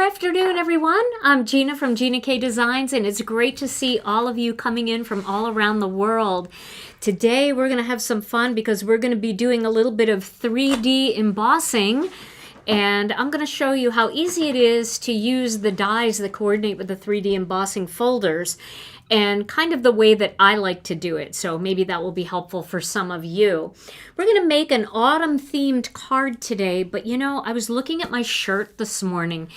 afternoon, everyone. I'm Gina from Gina K Designs, and it's great to see all of you coming in from all around the world. Today, we're going to have some fun because we're going to be doing a little bit of 3D embossing, and I'm going to show you how easy it is to use the dies that coordinate with the 3D embossing folders and kind of the way that I like to do it. So maybe that will be helpful for some of you. We're going to make an autumn themed card today, but you know, I was looking at my shirt this morning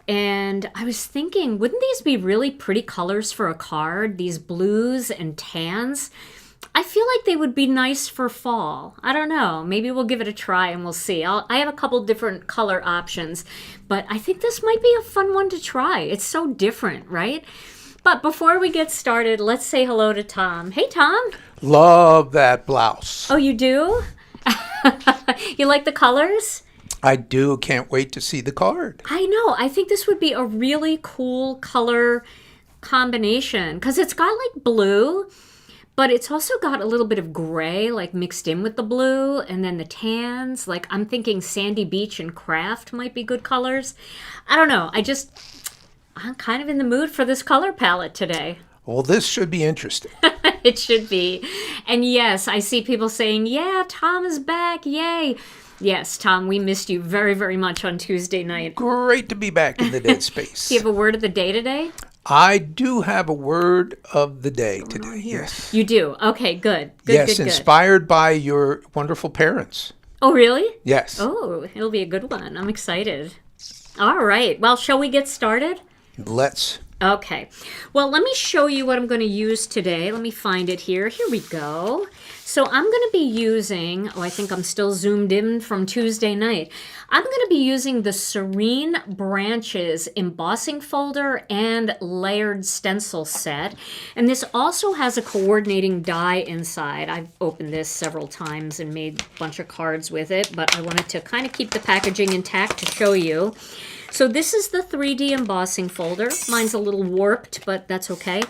and I was thinking, wouldn't these be really pretty colors for a card? These blues and tans? I feel like they would be nice for fall. I don't know. Maybe we'll give it a try and we'll see. I have a couple different color options, but I think this might be a fun one to try. It's so different, right? But before we get started, let's say hello to Tom. Hey, Tom. Love that blouse. Oh, you do? You like the colors? I do. Can't wait to see the card. I know. I think this would be a really cool color combination because it's got like blue, but it's also got a little bit of gray like mixed in with the blue, and then the tans. Like I'm thinking Sandy Beach and Kraft might be good colors. I don't know. I'm kind of in the mood for this color palette today. Well, this should be interesting. It should be. And yes, I see people saying, yeah, Tom is back. Yay. Yes, Tom, we missed you very, very much on Tuesday night. Great to be back in the dead space. Do you have a word of the day today? I do have a word of the day today. Yes. You do? Okay, good. Yes, good. inspired by your wonderful parents. Oh, really? Yes. Oh, it'll be a good one. I'm excited. All right. Well, shall we get started? Let's. Okay. Well, let me show you what I'm going to use today. Let me find it here. Here we go. So I'm going to be using, I think I'm still zoomed in from Tuesday night. I'm going to be using the Serene Branches Embossing Folder and Layered Stencil set. And this also has a coordinating die inside. I've opened this several times and made a bunch of cards with it, but I wanted to kind of keep the packaging intact to show you. So this is the 3D embossing folder. Mine's a little warped, but that's okay.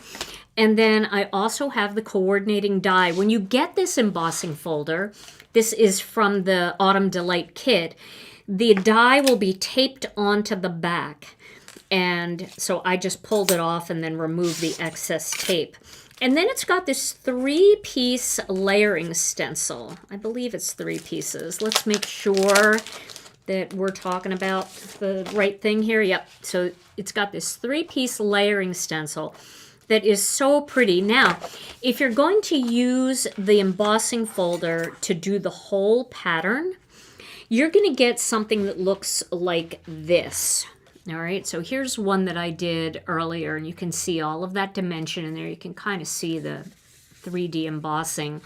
And then I also have the coordinating die. When you get this embossing folder, this is from the Autumn Delight kit, the die will be taped onto the back. And so I just pulled it off and then removed the excess tape. And then it's got this 3-piece layering stencil. I believe it's 3 pieces. Let's make sure that we're talking about the right thing here. Yep. So it's got this 3-piece layering stencil that is so pretty. Now, if you're going to use the embossing folder to do the whole pattern, you're going to get something that looks like this. All right. So here's one that I did earlier, and you can see all of that dimension in there. You can kind of see the 3D embossing.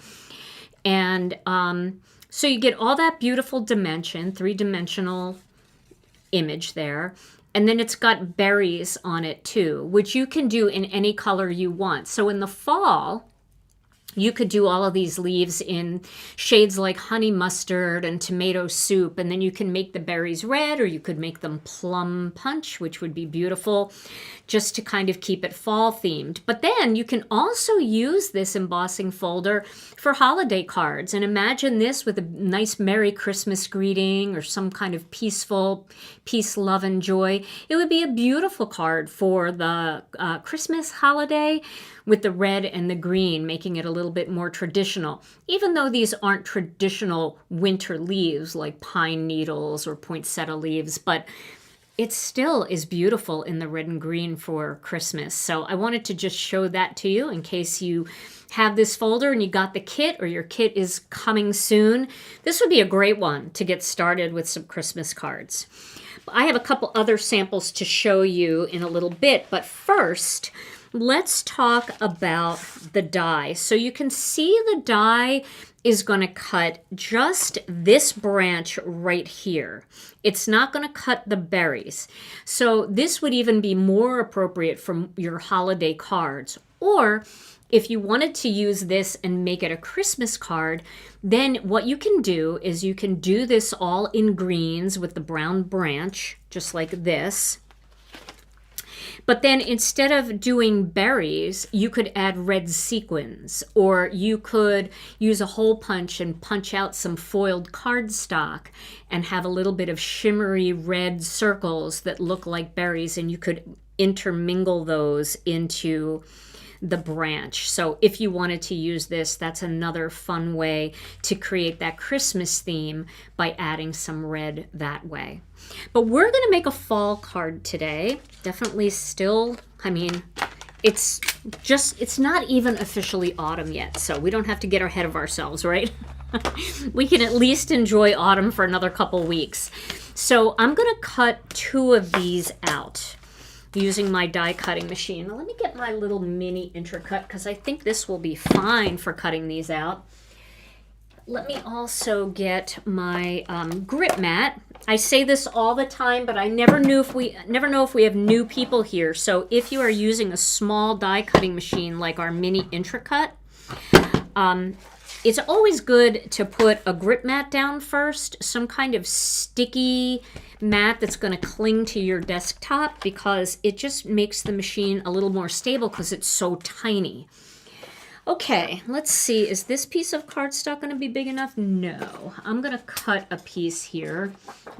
And so you get all that beautiful dimension, 3-dimensional image there. And then it's got berries on it too, which you can do in any color you want. So in the fall, you could do all of these leaves in shades like honey mustard and tomato soup, and then you can make the berries red, or you could make them plum punch, which would be beautiful, just to kind of keep it fall themed. But then you can also use this embossing folder for holiday cards, and imagine this with a nice Merry Christmas greeting or some kind of peaceful peace, love, and joy. It would be a beautiful card for the Christmas holiday with the red and the green, making it a little bit more traditional, even though these aren't traditional winter leaves like pine needles or poinsettia leaves, but it still is beautiful in the red and green for Christmas. So I wanted to just show that to you in case you have this folder and you got the kit or your kit is coming soon. This would be a great one to get started with some Christmas cards. I have a couple other samples to show you in a little bit, but first, let's talk about the die. So you can see the die is going to cut just this branch right here. It's not going to cut the berries. So this would even be more appropriate for your holiday cards. Or if you wanted to use this and make it a Christmas card, then what you can do is you can do this all in greens with the brown branch, just like this. But then instead of doing berries, you could add red sequins, or you could use a hole punch and punch out some foiled cardstock and have a little bit of shimmery red circles that look like berries, and you could intermingle those into the branch. So if you wanted to use this, that's another fun way to create that Christmas theme by adding some red that way. But we're going to make a fall card today. Definitely still, I mean, it's not even officially autumn yet, so we don't have to get ahead of ourselves, right? We can at least enjoy autumn for another couple weeks. So I'm going to cut 2 of these out using my die cutting machine. Now, let me get my little mini intercut because I think this will be fine for cutting these out. Let me also get my grip mat. I say this all the time, but I never know if we have new people here. So if you are using a small die cutting machine like our mini Intracut, it's always good to put a grip mat down first, some kind of sticky mat that's going to cling to your desktop, because it just makes the machine a little more stable because it's so tiny. Okay, let's see. Is this piece of cardstock going to be big enough? No. I'm going to cut a piece here.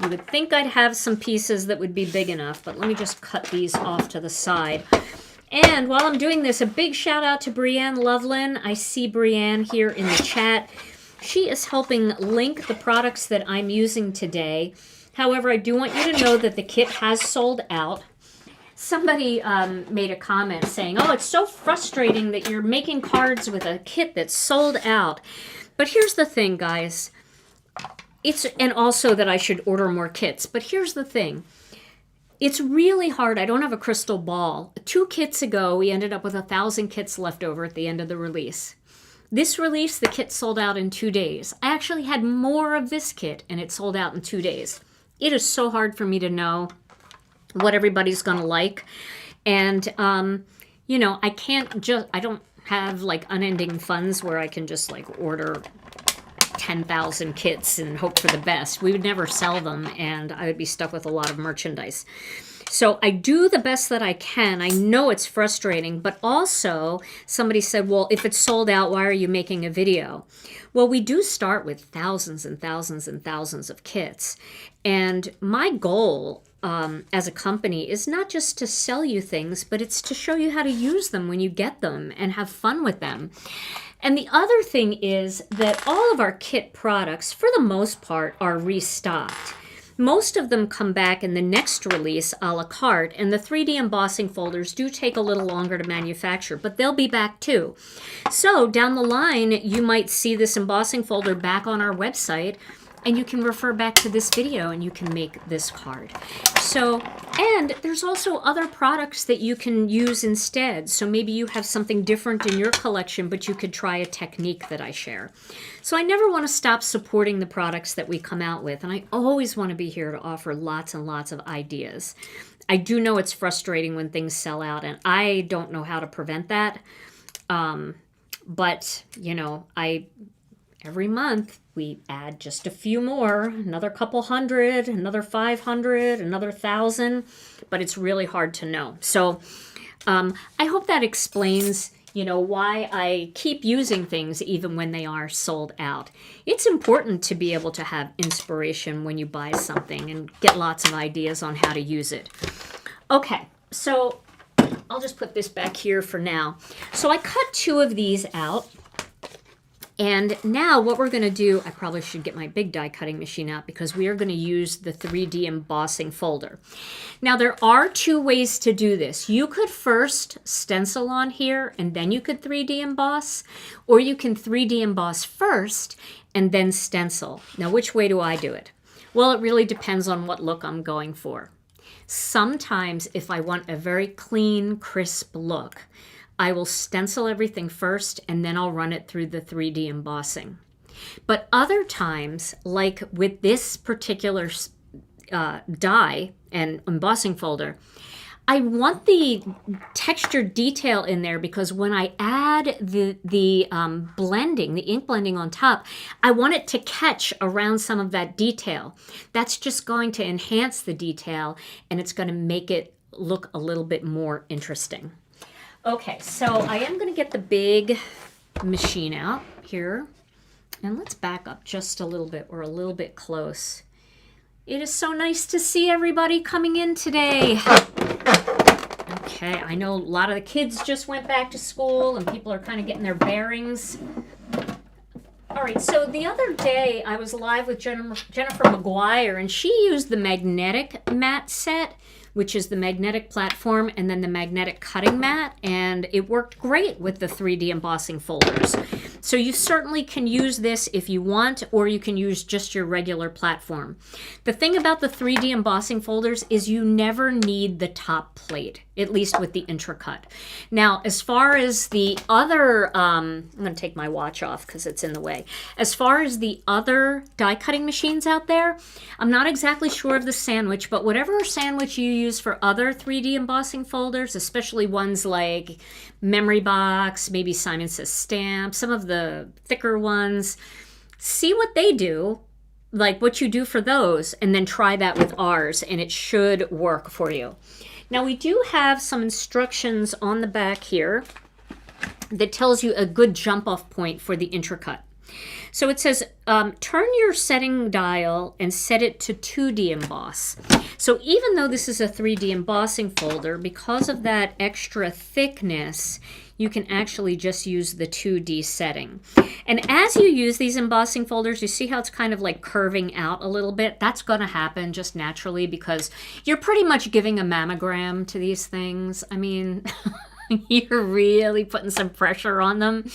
You would think I'd have some pieces that would be big enough, but let me just cut these off to the side. And while I'm doing this, a big shout out to Brianne Loveland. I see Brianne here in the chat. She is helping link the products that I'm using today. However, I do want you to know that the kit has sold out. Somebody made a comment saying, oh, it's so frustrating that you're making cards with a kit that's sold out. But here's the thing, guys. And also that I should order more kits. But here's the thing. It's really hard. I don't have a crystal ball. 2 kits ago, we ended up with 1,000 kits left over at the end of the release. This release, the kit sold out in 2 days. I actually had more of this kit, and it sold out in 2 days. It is so hard for me to know what everybody's going to like. And, you know, I don't have like unending funds where I can just like order 10,000 kits and hope for the best. We would never sell them, and I would be stuck with a lot of merchandise. So I do the best that I can. I know it's frustrating, but also somebody said, well, if it's sold out, why are you making a video? Well, we do start with thousands and thousands and thousands of kits. And my goal as a company is not just to sell you things, but it's to show you how to use them when you get them and have fun with them. And the other thing is that all of our kit products, for the most part, are restocked. Most of them come back in the next release a la carte, and the 3D embossing folders do take a little longer to manufacture, but they'll be back too. So down the line, you might see this embossing folder back on our website, and you can refer back to this video and you can make this card. So, and there's also other products that you can use instead. So maybe you have something different in your collection, but you could try a technique that I share. So I never want to stop supporting the products that we come out with, and I always want to be here to offer lots and lots of ideas. I do know it's frustrating when things sell out, and I don't know how to prevent that. But, you know, every month we add just a few more, another couple hundred, another 500, another 1,000, but it's really hard to know. So I hope that explains, you know, why I keep using things even when they are sold out. It's important to be able to have inspiration when you buy something and get lots of ideas on how to use it. Okay, so I'll just put this back here for now. So I cut 2 of these out. And now what we're going to do, I probably should get my big die cutting machine out because we are going to use the 3D embossing folder. Now there are 2 ways to do this. You could first stencil on here and then you could 3D emboss, or you can 3D emboss first and then stencil. Now which way do I do it? Well, it really depends on what look I'm going for. Sometimes if I want a very clean, crisp look, I will stencil everything first and then I'll run it through the 3D embossing. But other times, like with this particular die and embossing folder, I want the texture detail in there because when I add the blending, the ink blending on top, I want it to catch around some of that detail. That's just going to enhance the detail and it's going to make it look a little bit more interesting. Okay, so I am going to get the big machine out here. And let's back up just a little bit. We're a little bit close. It is so nice to see everybody coming in today. Okay, I know a lot of the kids just went back to school and people are kind of getting their bearings. All right, so the other day I was live with Jennifer McGuire, and she used the magnetic mat set, which is the magnetic platform and then the magnetic cutting mat, and it worked great with the 3D embossing folders. So you certainly can use this if you want, or you can use just your regular platform. The thing about the 3D embossing folders is you never need the top plate, at least with the intracut. Now, as far as the other, I'm going to take my watch off because it's in the way. As far as the other die cutting machines out there, I'm not exactly sure of the sandwich, but whatever sandwich you use for other 3D embossing folders, especially ones like Memory Box, maybe Simon Says Stamp, some of the thicker ones, see what they do, like what you do for those, and then try that with ours, and it should work for you. Now, we do have some instructions on the back here that tells you a good jump-off point for the intracut. So it says, turn your setting dial and set it to 2D emboss. So even though this is a 3D embossing folder, because of that extra thickness, you can actually just use the 2D setting. And as you use these embossing folders, you see how it's kind of like curving out a little bit? That's going to happen just naturally because you're pretty much giving a mammogram to these things. I mean... You're really putting some pressure on them.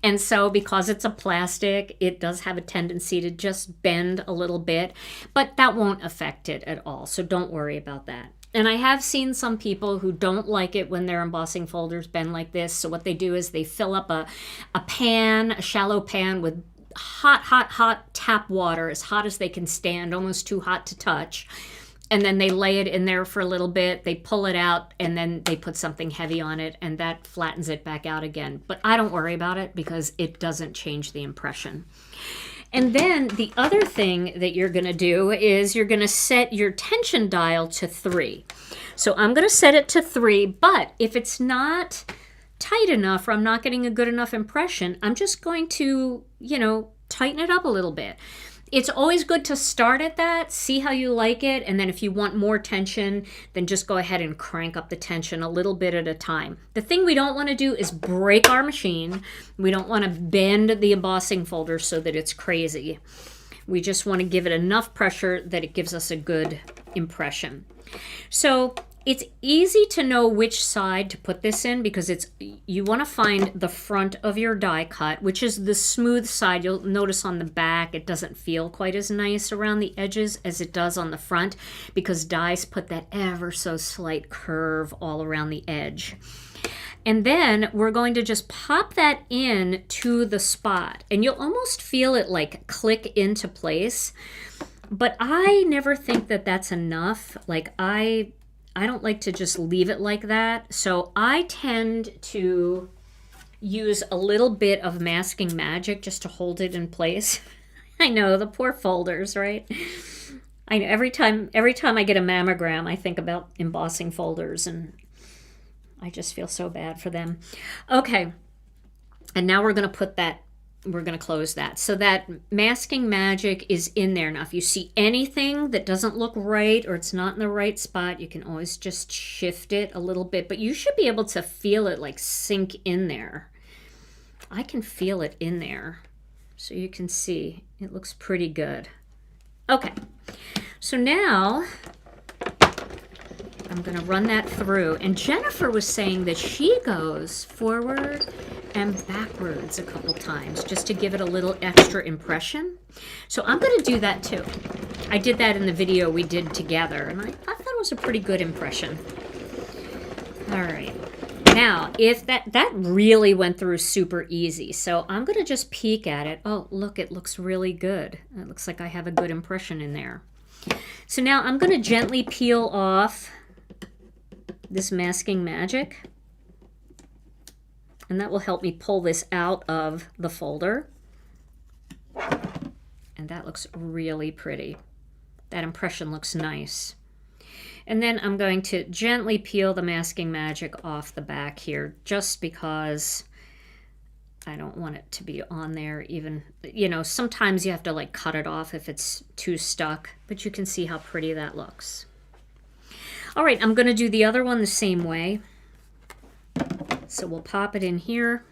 And so because it's a plastic, it does have a tendency to just bend a little bit, but that won't affect it at all. So don't worry about that. And I have seen some people who don't like it when their embossing folders bend like this. So what they do is they fill up a pan, a shallow pan with hot tap water, as hot as they can stand, almost too hot to touch. And then they lay it in there for a little bit, they pull it out, and then they put something heavy on it, and that flattens it back out again. But I don't worry about it because it doesn't change the impression. And then the other thing that you're going to do is you're going to set your tension dial to 3. So I'm going to set it to 3, but if it's not tight enough or I'm not getting a good enough impression, I'm just going to, tighten it up a little bit. It's always good to start at that, see how you like it, and then if you want more tension, then just go ahead and crank up the tension a little bit at a time. The thing we don't want to do is break our machine. We don't want to bend the embossing folder so that it's crazy. We just want to give it enough pressure that it gives us a good impression. So it's easy to know which side to put this in because you want to find the front of your die cut, which is the smooth side. You'll notice on the back it doesn't feel quite as nice around the edges as it does on the front because dies put that ever so slight curve all around the edge. And then we're going to just pop that in to the spot, and you'll almost feel it like click into place. But I never think that that's enough. Like I don't like to just leave it like that. So I tend to use a little bit of masking magic just to hold it in place. I know, the poor folders, right? I know every time I get a mammogram, I think about embossing folders and I just feel so bad for them. Okay. And now we're going to close that. So that masking magic is in there. Now, if you see anything that doesn't look right or it's not in the right spot, you can always just shift it a little bit, but you should be able to feel it like sink in there. I can feel it in there. So you can see it looks pretty good. Okay. So now I'm going to run that through. And Jennifer was saying that she goes forward and backwards a couple times just to give it a little extra impression. So I'm going to do that too. I did that in the video we did together, and I thought it was a pretty good impression. All right. Now, if that really went through super easy, so I'm going to just peek at it. Oh, look, it looks really good. It looks like I have a good impression in there. So now I'm going to gently peel off this masking magic, and that will help me pull this out of the folder. And that looks really pretty. That impression looks nice. And then I'm going to gently peel the masking magic off the back here, just because I don't want it to be on there even, you know, sometimes you have to like cut it off if it's too stuck, but you can see how pretty that looks. All right, I'm going to do the other one the same way. So we'll pop it in here.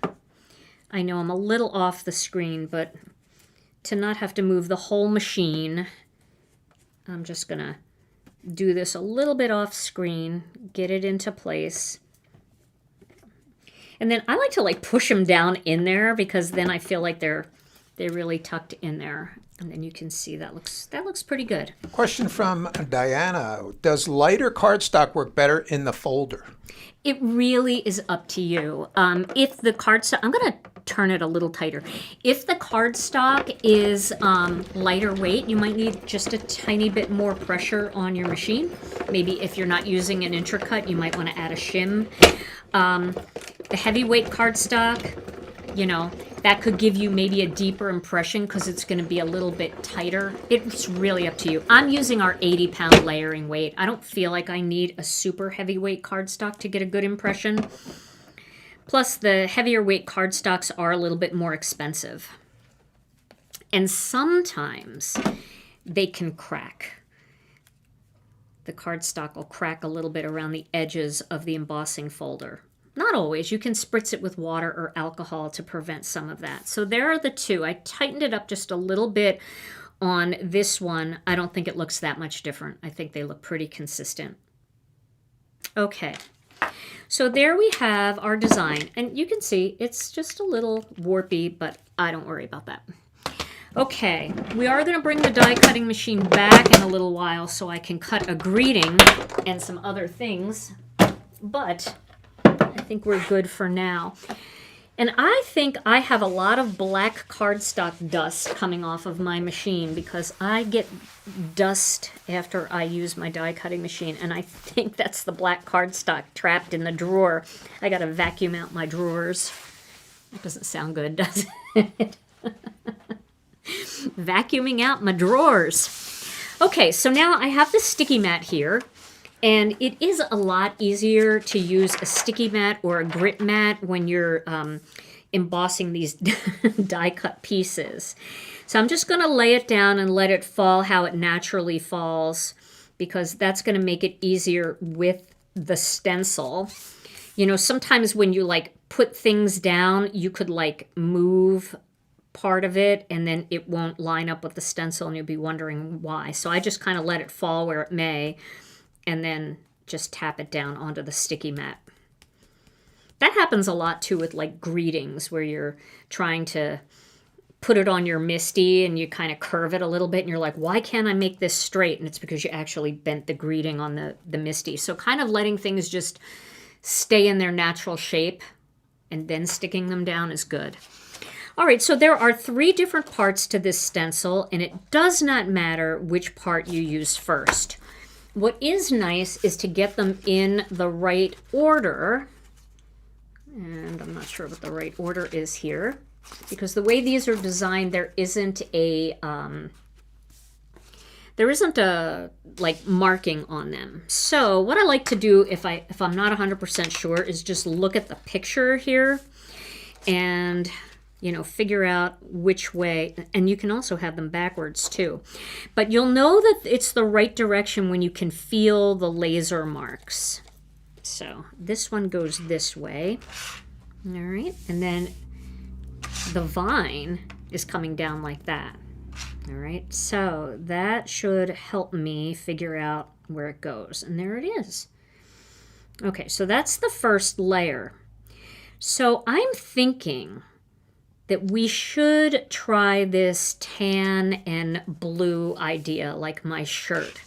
I know I'm a little off the screen, but to not have to move the whole machine, I'm just going to do this a little bit off screen, get it into place. And then I like to like push them down in there because then I feel like they're really tucked in there. And then you can see that looks pretty good. Question from Diana. Does lighter cardstock work better in the folder? It really is up to you. If the cardstock, I'm going to turn it a little tighter. If the cardstock is lighter weight, you might need just a tiny bit more pressure on your machine. Maybe if you're not using an intercut, you might want to add a shim. The heavyweight cardstock, you know, that could give you maybe a deeper impression because it's going to be a little bit tighter. It's really up to you. I'm using our 80-pound layering weight. I don't feel like I need a super heavyweight cardstock to get a good impression. Plus, the heavier weight cardstocks are a little bit more expensive. And sometimes they can crack. The cardstock will crack a little bit around the edges of the embossing folder. Not always. You can spritz it with water or alcohol to prevent some of that. So there are the two. I tightened it up just a little bit on this one. I don't think it looks that much different. I think they look pretty consistent. Okay. So there we have our design. And you can see it's just a little warpy, but I don't worry about that. Okay, we are going to bring the die cutting machine back in a little while so I can cut a greeting and some other things. But I think we're good for now. And I think I have a lot of black cardstock dust coming off of my machine because I get dust after I use my die cutting machine. And I think that's the black cardstock trapped in the drawer. I got to vacuum out my drawers. That doesn't sound good, does it? Vacuuming out my drawers. Okay, so now I have the sticky mat here. And it is a lot easier to use a sticky mat or a grit mat when you're embossing these die cut pieces. So I'm just going to lay it down and let it fall how it naturally falls because that's going to make it easier with the stencil. You know, sometimes when you like put things down, you could like move part of it and then it won't line up with the stencil and you'll be wondering why. So I just kind of let it fall where it may. And then just tap it down onto the sticky mat. That happens a lot too with like greetings where you're trying to put it on your MISTI and you kind of curve it a little bit and you're like, why can't I make this straight? And it's because you actually bent the greeting on the MISTI. So kind of letting things just stay in their natural shape and then sticking them down is good. All right, so there are 3 different parts to this stencil and it does not matter which part you use first. What is nice is to get them in the right order. And I'm not sure what the right order is here. Because the way these are designed, there isn't a like marking on them. So what I like to do if I'm not 100% sure is just look at the picture here and you know, figure out which way, and you can also have them backwards too. But you'll know that it's the right direction when you can feel the laser marks. So this one goes this way. All right, and then the vine is coming down like that. All right, so that should help me figure out where it goes. And there it is. Okay, so that's the first layer. So I'm thinking that we should try this tan and blue idea like my shirt.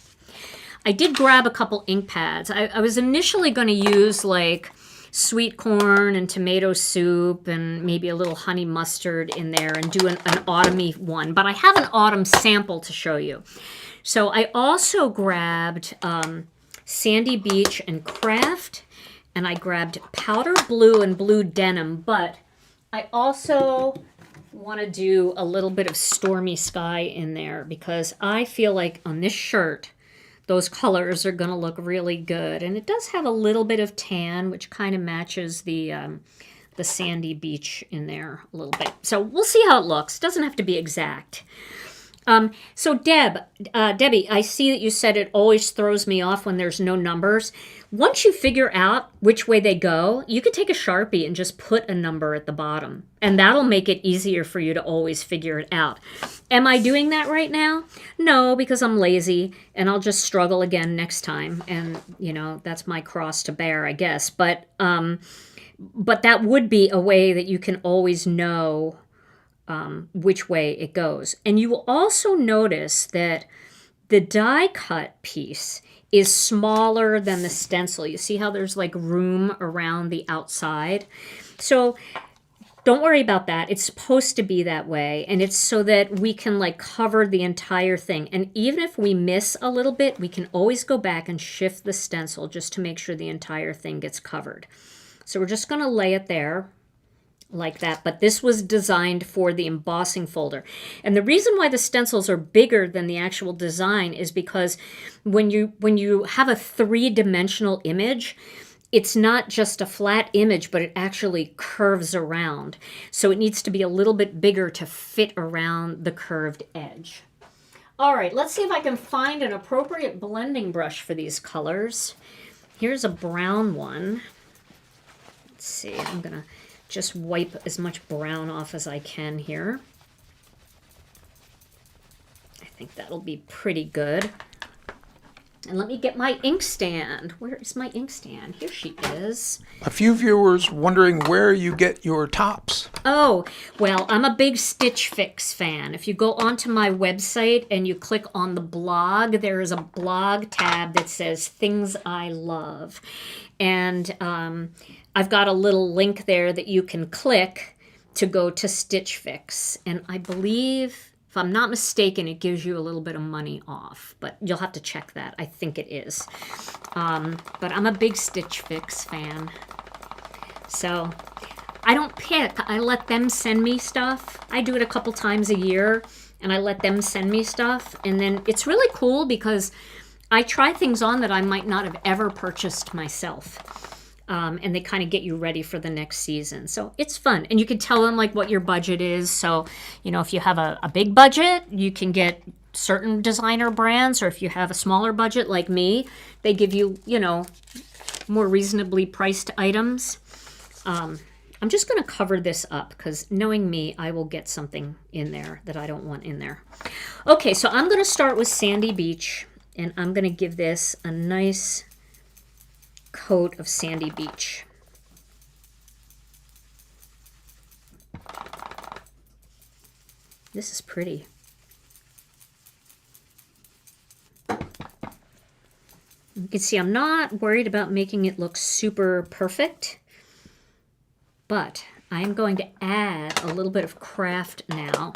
I did grab a couple ink pads. I was initially going to use like sweet corn and tomato soup and maybe a little honey mustard in there and do an autumn-y one, but I have an autumn sample to show you. So I also grabbed Sandy Beach and Kraft, and I grabbed powder blue and blue denim, but I also want to do a little bit of Stormy Sky in there because I feel like on this shirt, those colors are going to look really good. And it does have a little bit of tan, which kind of matches the sandy beach in there a little bit. So we'll see how it looks. Doesn't have to be exact. So Debbie, I see that you said it always throws me off when there's no numbers. Once you figure out which way they go, you could take a Sharpie and just put a number at the bottom, and that'll make it easier for you to always figure it out. Am I doing that right now? No, because I'm lazy, and I'll just struggle again next time, and that's my cross to bear, I guess. But that would be a way that you can always know which way it goes. And you will also notice that the die cut piece is smaller than the stencil. You see how there's like room around the outside? So don't worry about that. It's supposed to be that way. And it's so that we can like cover the entire thing. And even if we miss a little bit, we can always go back and shift the stencil just to make sure the entire thing gets covered. So we're just going to lay it there like that, but this was designed for the embossing folder. And the reason why the stencils are bigger than the actual design is because when you have a three-dimensional image, it's not just a flat image, but it actually curves around. So it needs to be a little bit bigger to fit around the curved edge. All right, let's see if I can find an appropriate blending brush for these colors. Here's a brown one. Let's see, I'm gonna just wipe as much brown off as I can here. I think that'll be pretty good. And let me get my inkstand. Where is my inkstand? Here she is. A few viewers wondering where you get your tops. Oh, well, I'm a big Stitch Fix fan. If you go onto my website and you click on the blog, there is a blog tab that says Things I Love. And I've got a little link there that you can click to go to Stitch Fix. And I believe, if I'm not mistaken, it gives you a little bit of money off. But you'll have to check that. I think it is. But I'm a big Stitch Fix fan. So I don't pick. I let them send me stuff. I do it a couple times a year. And I let them send me stuff. And then it's really cool because I try things on that I might not have ever purchased myself. And they kind of get you ready for the next season. So it's fun. And you can tell them like what your budget is. So, if you have a big budget, you can get certain designer brands. Or if you have a smaller budget like me, they give you, more reasonably priced items. I'm just going to cover this up because knowing me, I will get something in there that I don't want in there. Okay, so I'm going to start with Sandy Beach. And I'm going to give this a nice coat of Sandy Beach. This is pretty. You can see I'm not worried about making it look super perfect, but I'm going to add a little bit of Kraft now,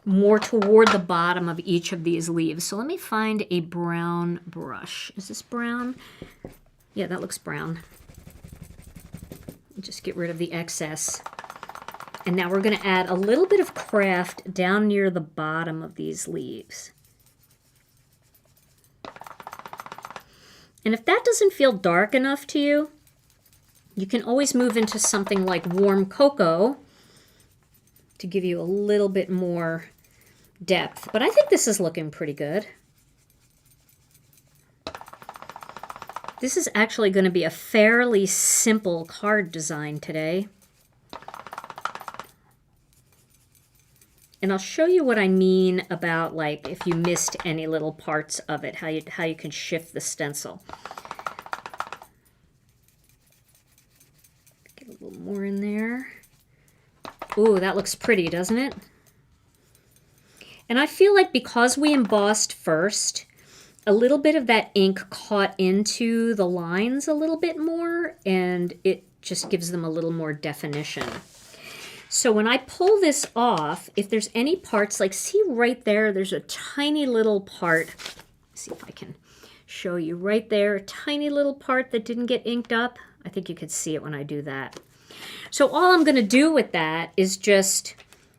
more toward the bottom of each of these leaves. So let me find a brown brush. Is this brown? Yeah, that looks brown. Just get rid of the excess. And now we're going to add a little bit of Kraft down near the bottom of these leaves. And if that doesn't feel dark enough to you, you can always move into something like warm cocoa to give you a little bit more depth. But I think this is looking pretty good. This is actually going to be a fairly simple card design today. And I'll show you what I mean about like if you missed any little parts of it, how you can shift the stencil. Get a little more in there. Ooh, that looks pretty, doesn't it? And I feel like because we embossed first, a little bit of that ink caught into the lines a little bit more, and it just gives them a little more definition. So when I pull this off, if there's any parts, like see right there, there's a tiny little part. Let's see if I can show you right there, a tiny little part that didn't get inked up. I think you could see it when I do that. So all I'm going to do with that is just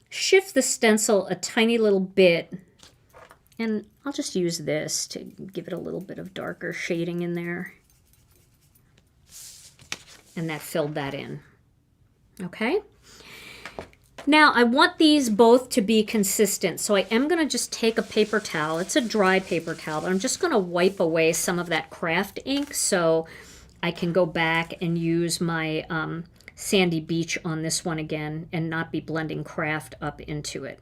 shift the stencil a tiny little bit, and I'll just use this to give it a little bit of darker shading in there. And that filled that in. Okay. Now I want these both to be consistent, so I am going to just take a paper towel. It's a dry paper towel, but I'm just going to wipe away some of that Kraft ink so I can go back and use my Sandy Beach on this one again and not be blending Kraft up into it.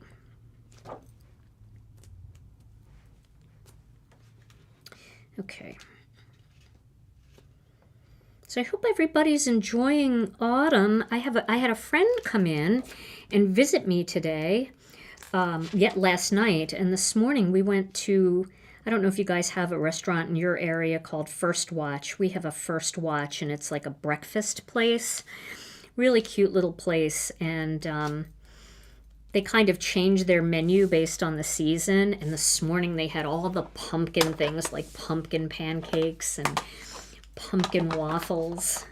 Okay. So I hope everybody's enjoying autumn. I had a friend come in and visit me today, yet last night, and this morning we went to, I don't know if you guys have a restaurant in your area called First Watch. We have a First Watch, and it's like a breakfast place. Really cute little place, and they kind of change their menu based on the season, and this morning they had all the pumpkin things like pumpkin pancakes and pumpkin waffles,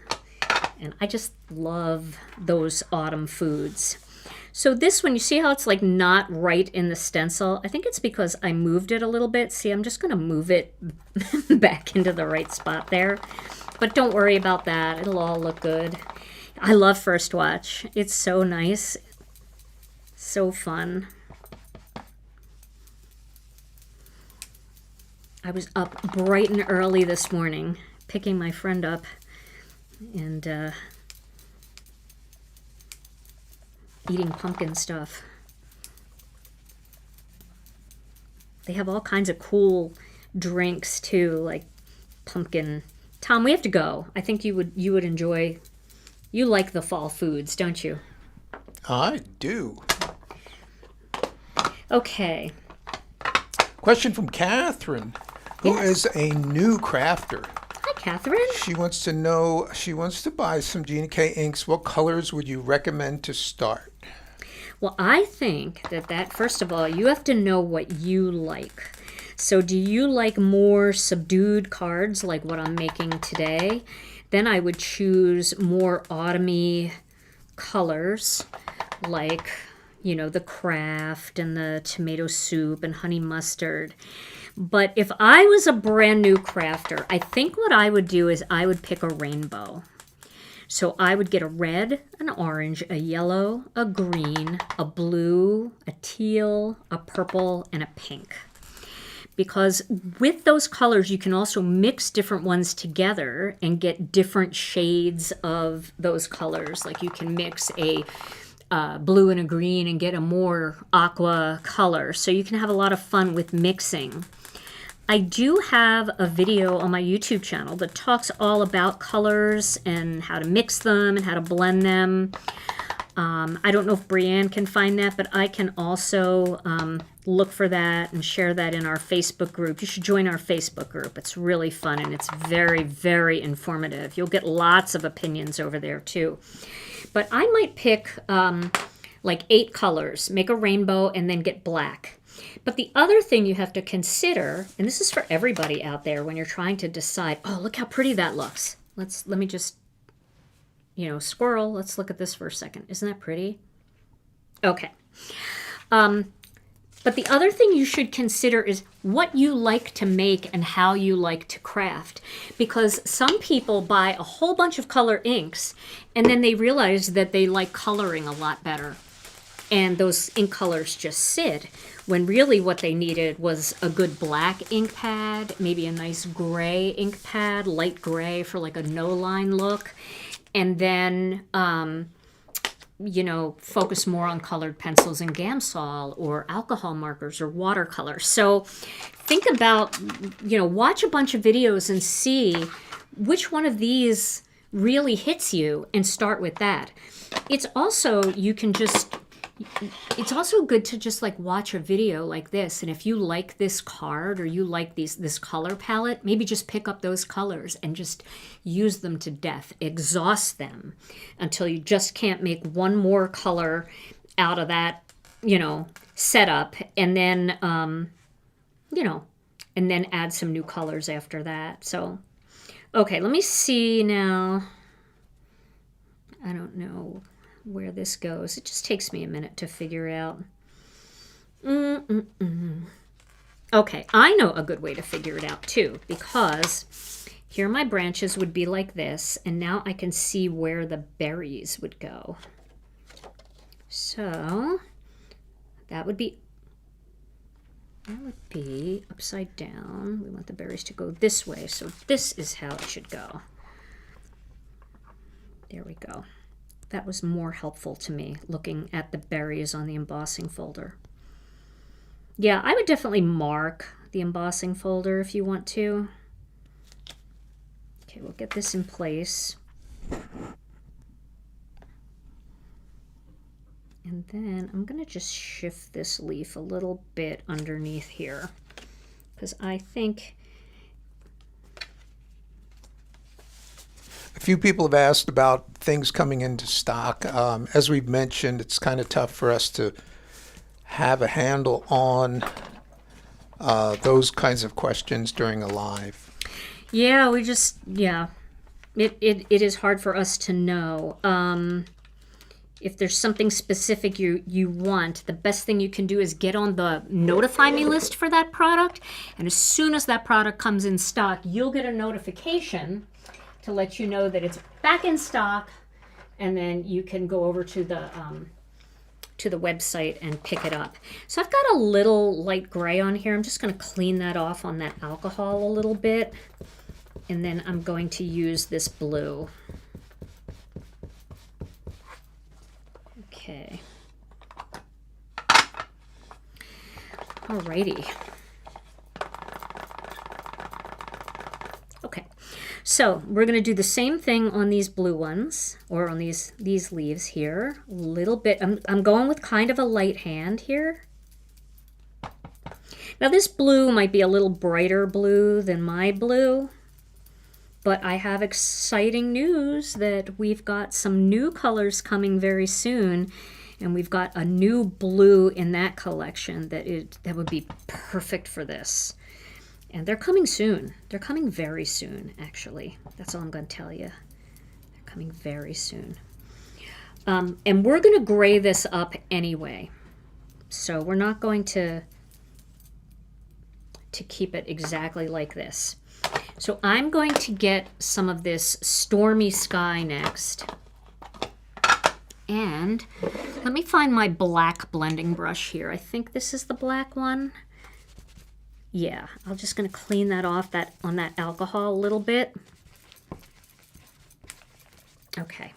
and I just love those autumn foods. So this one, you see how it's like not right in the stencil? I think it's because I moved it a little bit. See, I'm just going to move it back into the right spot there, but don't worry about that. It'll all look good. I love First Watch. It's so nice. So fun. I was up bright and early this morning, picking my friend up, and eating pumpkin stuff. They have all kinds of cool drinks too, like pumpkin. Tom, we have to go. I think you would enjoy. You like the fall foods, don't you? I do. Okay. Question from Catherine, who is a new crafter. Hi, Catherine. She wants to know, she wants to buy some Gina K inks. What colors would you recommend to start? Well, I think that first of all, you have to know what you like. So do you like more subdued cards like what I'm making today? Then I would choose more autumny colors like, you know, the Kraft and the tomato soup and honey mustard. But if I was a brand new crafter, I think what I would do is I would pick a rainbow. So I would get a red, an orange, a yellow, a green, a blue, a teal, a purple, and a pink. Because with those colors, you can also mix different ones together and get different shades of those colors. Like you can mix a blue and a green and get a more aqua color. So you can have a lot of fun with mixing. I do have a video on my YouTube channel that talks all about colors and how to mix them and how to blend them. I don't know if Brianne can find that, but I can also look for that and share that in our Facebook group. You should join our Facebook group. It's really fun and it's very, very informative. You'll get lots of opinions over there too. But I might pick like 8 colors, make a rainbow, and then get black. But the other thing you have to consider, and this is for everybody out there when you're trying to decide, oh, look how pretty that looks. Let me just, squirrel. Let's look at this for a second. Isn't that pretty? Okay. But the other thing you should consider is what you like to make and how you like to craft. Because some people buy a whole bunch of color inks and then they realize that they like coloring a lot better. And those ink colors just sit, when really what they needed was a good black ink pad, maybe a nice gray ink pad, light gray for like a no-line look, and then, focus more on colored pencils and Gamsol or alcohol markers or watercolor. So think about, watch a bunch of videos and see which one of these really hits you and start with that. It's also good to just like watch a video like this, and if you like this card or you like this color palette, maybe just pick up those colors and just use them to death. Exhaust them until you just can't make one more color out of that, setup, and then and then add some new colors after that. So, okay, let me see now. I don't know where this goes. It just takes me a minute to figure out. Okay, I know a good way to figure it out too, because here my branches would be like this, and now I can see where the berries would go. So that would be upside down. We want the berries to go this way, so this is how it should go. There we go. That was more helpful to me, looking at the berries on the embossing folder. Yeah, I would definitely mark the embossing folder if you want to. Okay, we'll get this in place. And then I'm going to just shift this leaf a little bit underneath here, because I think... A few people have asked about things coming into stock. As we've mentioned, it's kind of tough for us to have a handle on those kinds of questions during a live. Yeah, it is hard for us to know. If there's something specific you want, the best thing you can do is get on the notify me list for that product. And as soon as that product comes in stock, you'll get a notification to let you know that it's back in stock. And then you can go over to the website and pick it up. So I've got a little light gray on here. I'm just going to clean that off on that alcohol a little bit. And then I'm going to use this blue. Okay. Alrighty. Okay. So we're going to do the same thing on these blue ones, or on these leaves here. A little bit. I'm going with kind of a light hand here. Now this blue might be a little brighter blue than my blue, but I have exciting news that we've got some new colors coming very soon, and we've got a new blue in that collection that would be perfect for this. And they're coming soon. They're coming very soon, actually. That's all I'm going to tell you. They're coming very soon. And we're going to gray this up anyway. So we're not going to keep it exactly like this. So I'm going to get some of this Stormy Sky next. And let me find my black blending brush here. I think this is the black one. Yeah, I'm just going to clean that off on that alcohol a little bit. Okay.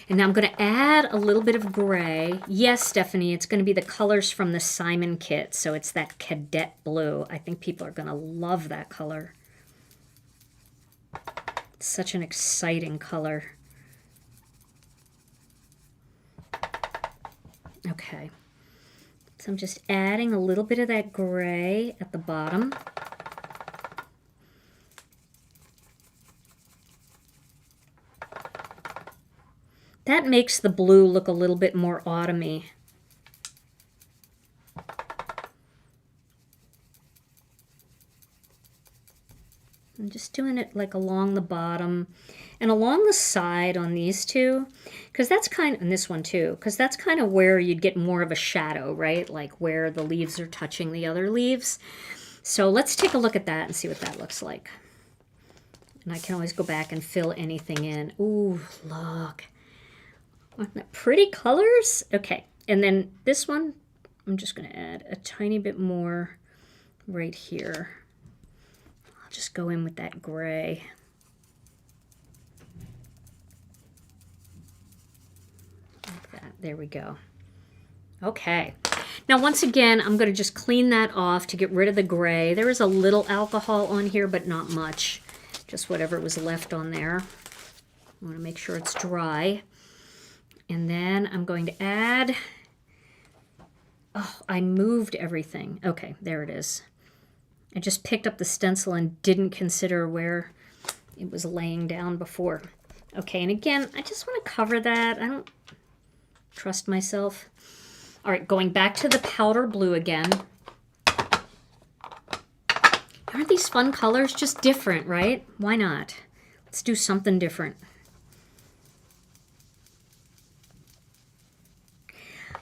And now I'm going to add a little bit of gray. Yes, Stephanie, it's going to be the colors from the Simon kit. So it's that cadet blue. I think people are going to love that color. It's such an exciting color. Okay. So I'm just adding a little bit of that gray at the bottom. That makes the blue look a little bit more autumny. I'm just doing it like along the bottom and along the side on these two, because that's kind of, and this one too, because that's kind of where you'd get more of a shadow, right? Like where the leaves are touching the other leaves. So let's take a look at that and see what that looks like. And I can always go back and fill anything in. Ooh, look. Aren't that pretty colors? Okay, and then this one, I'm just going to add a tiny bit more right here. I'll just go in with that gray. Like that. There we go. Okay. Now, once again, I'm going to just clean that off to get rid of the gray. There is a little alcohol on here, but not much. Just whatever was left on there. I want to make sure it's dry. And then I'm going to add, oh, I moved everything. Okay, there it is. I just picked up the stencil and didn't consider where it was laying down before. Okay, and again, I just want to cover that. I don't trust myself. All right, going back to the powder blue again. Aren't these fun colors? Just different, right? Why not? Let's do something different.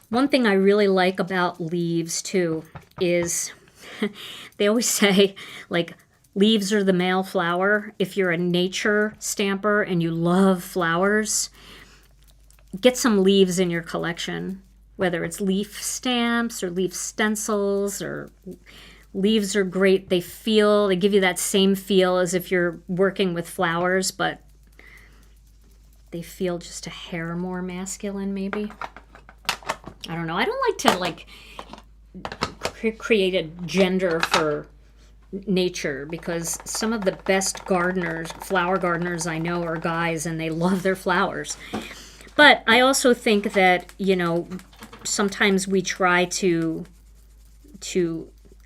One thing I really like about leaves too is they always say, like, leaves are the male flower. If you're a nature stamper and you love flowers, get some leaves in your collection, whether it's leaf stamps or leaf stencils, or leaves are great. They give you that same feel as if you're working with flowers, but they feel just a hair more masculine, maybe. I don't know. I don't like to create a gender for nature, because some of the best gardeners, flower gardeners I know, are guys, and they love their flowers. But I also think that, sometimes we try to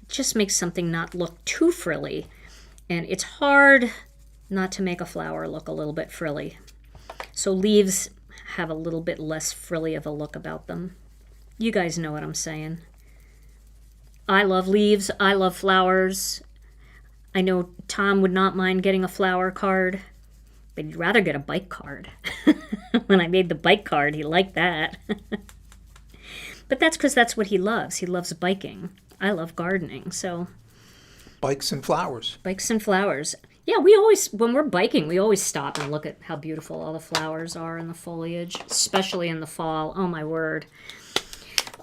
just make something not look too frilly, and it's hard not to make a flower look a little bit frilly. So leaves have a little bit less frilly of a look about them. You guys know what I'm saying. I love leaves. I love flowers. I know Tom would not mind getting a flower card, but he'd rather get a bike card. When I made the bike card, he liked that. But that's because that's what he loves. He loves biking. I love gardening, so. Bikes and flowers. Bikes and flowers. Yeah, when we're biking, we always stop and look at how beautiful all the flowers are in the foliage, especially in the fall. Oh, my word.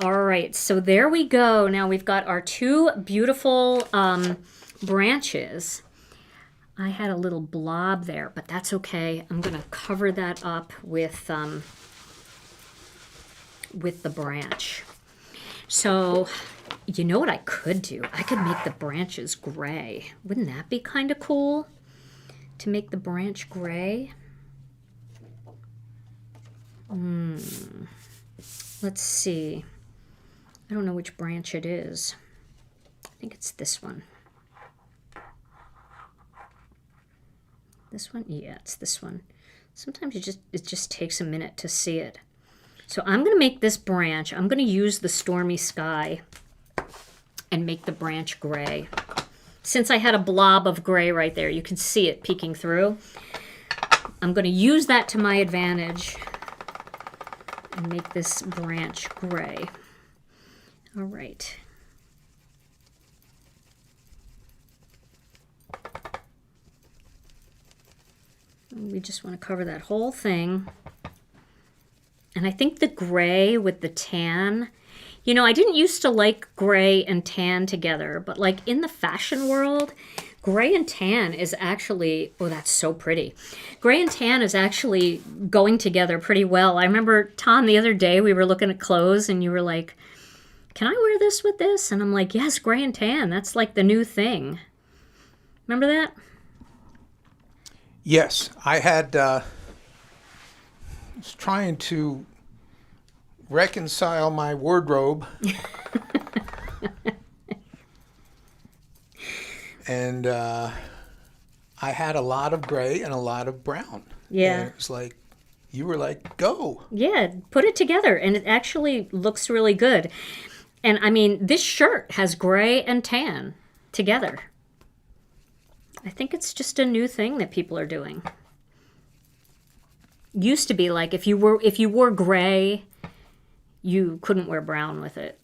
All right, so there we go. Now we've got our two beautiful branches. I had a little blob there, but that's okay. I'm going to cover that up with the branch. So, you know what I could do? I could make the branches gray. Wouldn't that be kind of cool? To make the branch gray? Let's see. I don't know which branch it is. I think it's this one. This one? Yeah, it's this one. Sometimes it just takes a minute to see it. So I'm going to make this branch. I'm going to use the Stormy Sky and make the branch gray. Since I had a blob of gray right there, you can see it peeking through. I'm going to use that to my advantage and make this branch gray. All right. We just want to cover that whole thing. And I think the gray with the tan, I didn't used to like gray and tan together, but like in the fashion world, gray and tan is actually, oh, that's so pretty. Gray and tan is actually going together pretty well. I remember, Tom, the other day we were looking at clothes and you were like, can I wear this with this? And I'm like, yes, gray and tan. That's like the new thing. Remember that? Yes, I was trying to reconcile my wardrobe. And I had a lot of gray and a lot of brown. Yeah. And it was like, you were like, go. Yeah, put it together, and it actually looks really good. And I mean, this shirt has gray and tan together. I think it's just a new thing that people are doing. Used to be like if you wore gray, you couldn't wear brown with it.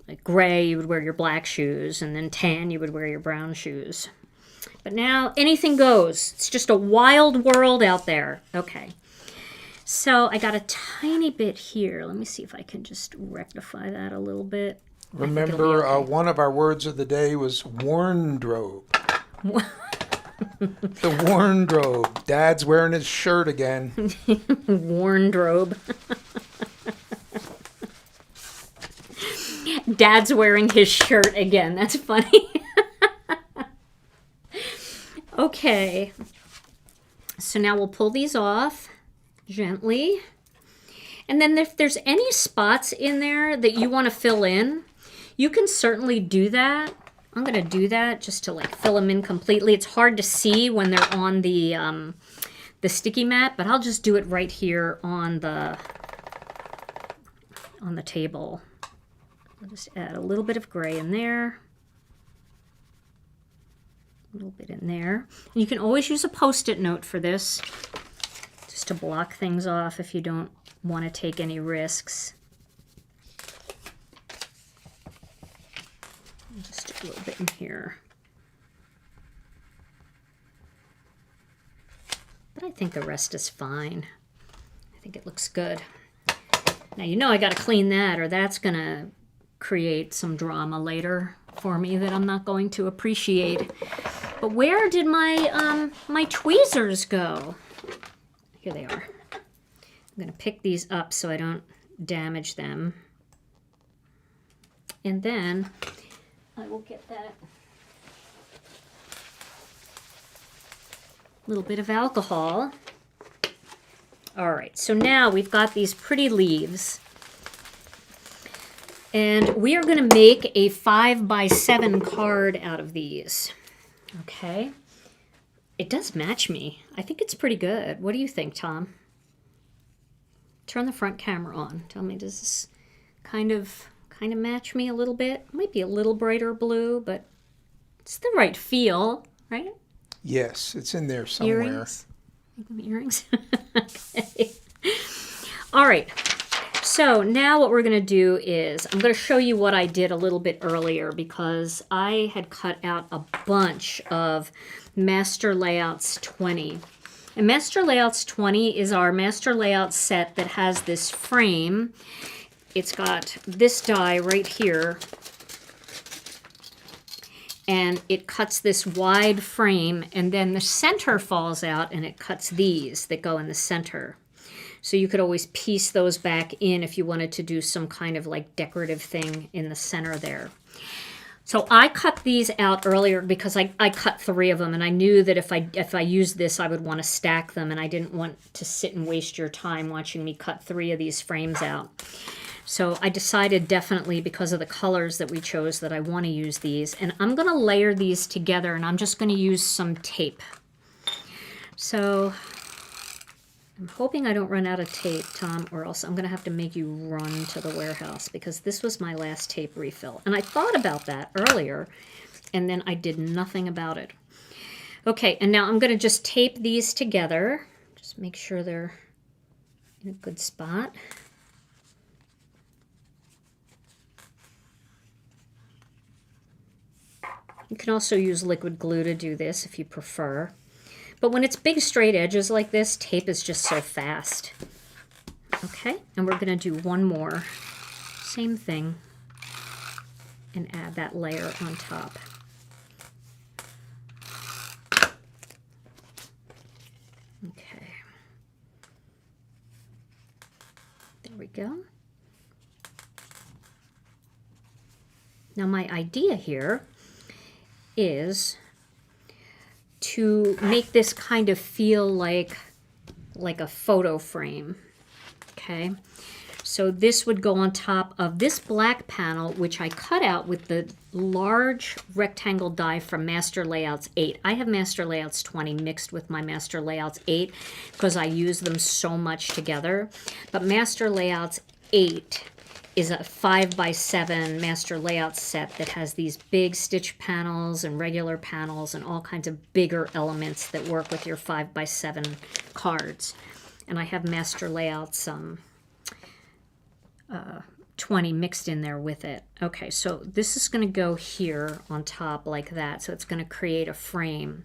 Like gray, you would wear your black shoes, and then tan, you would wear your brown shoes. But now anything goes. It's just a wild world out there. Okay. So I got a tiny bit here. Let me see if I can just rectify that a little bit. Remember, one of our words of the day was warndrobe. The warndrobe. Dad's wearing his shirt again. Warndrobe. Dad's wearing his shirt again. That's funny. Okay. So now we'll pull these off gently. And then if there's any spots in there that you want to fill in, you can certainly do that. I'm going to do that just to like fill them in completely. It's hard to see when they're on the sticky mat, but I'll just do it right here on the table. I'll just add a little bit of gray in there. A little bit in there. And you can always use a Post-it note for this, just to block things off if you don't want to take any risks. Just a little bit in here. But I think the rest is fine. I think it looks good. Now, you know I got to clean that, or that's going to create some drama later for me that I'm not going to appreciate. But where did my my tweezers go? Here they are. I'm going to pick these up so I don't damage them. And then I will get that little bit of alcohol. All right, so now we've got these pretty leaves. And we are going to make a 5x7 card out of these. Okay. It does match me. I think it's pretty good. What do you think, Tom? Turn the front camera on. Tell me, does this kind of match me a little bit? Might be a little brighter blue, but it's the right feel, right? Yes, it's in there somewhere. Earrings? Earrings? Okay. All right. So now what we're going to do is I'm going to show you what I did a little bit earlier, because I had cut out a bunch of Master Layouts 20. And Master Layouts 20 is our Master Layout set that has this frame. It's got this die right here, and it cuts this wide frame, and then the center falls out and it cuts these that go in the center. So you could always piece those back in if you wanted to do some kind of like decorative thing in the center there. So I cut these out earlier because I cut 3 of them, and I knew that if I used this, I would want to stack them, and I didn't want to sit and waste your time watching me cut 3 of these frames out. So I decided definitely, because of the colors that we chose, that I want to use these. And I'm going to layer these together, and I'm just going to use some tape. So I'm hoping I don't run out of tape, Tom, or else I'm going to have to make you run to the warehouse, because this was my last tape refill. And I thought about that earlier, and then I did nothing about it. Okay, and now I'm going to just tape these together. Just make sure they're in a good spot. You can also use liquid glue to do this if you prefer. But when it's big straight edges like this, tape is just so fast. Okay, and we're going to do one more. Same thing. And add that layer on top. Okay. There we go. Now my idea here is to make this kind of feel like a photo frame. Okay, so this would go on top of this black panel, which I cut out with the large rectangle die from Master Layouts 8. I have Master Layouts 20 mixed with my Master Layouts 8 because I use them so much together. But Master Layouts 8 is a 5x7 Master Layout set that has these big stitch panels and regular panels and all kinds of bigger elements that work with your 5x7 cards. And I have Master Layouts 20 mixed in there with it. Okay, so this is going to go here on top like that. So it's going to create a frame.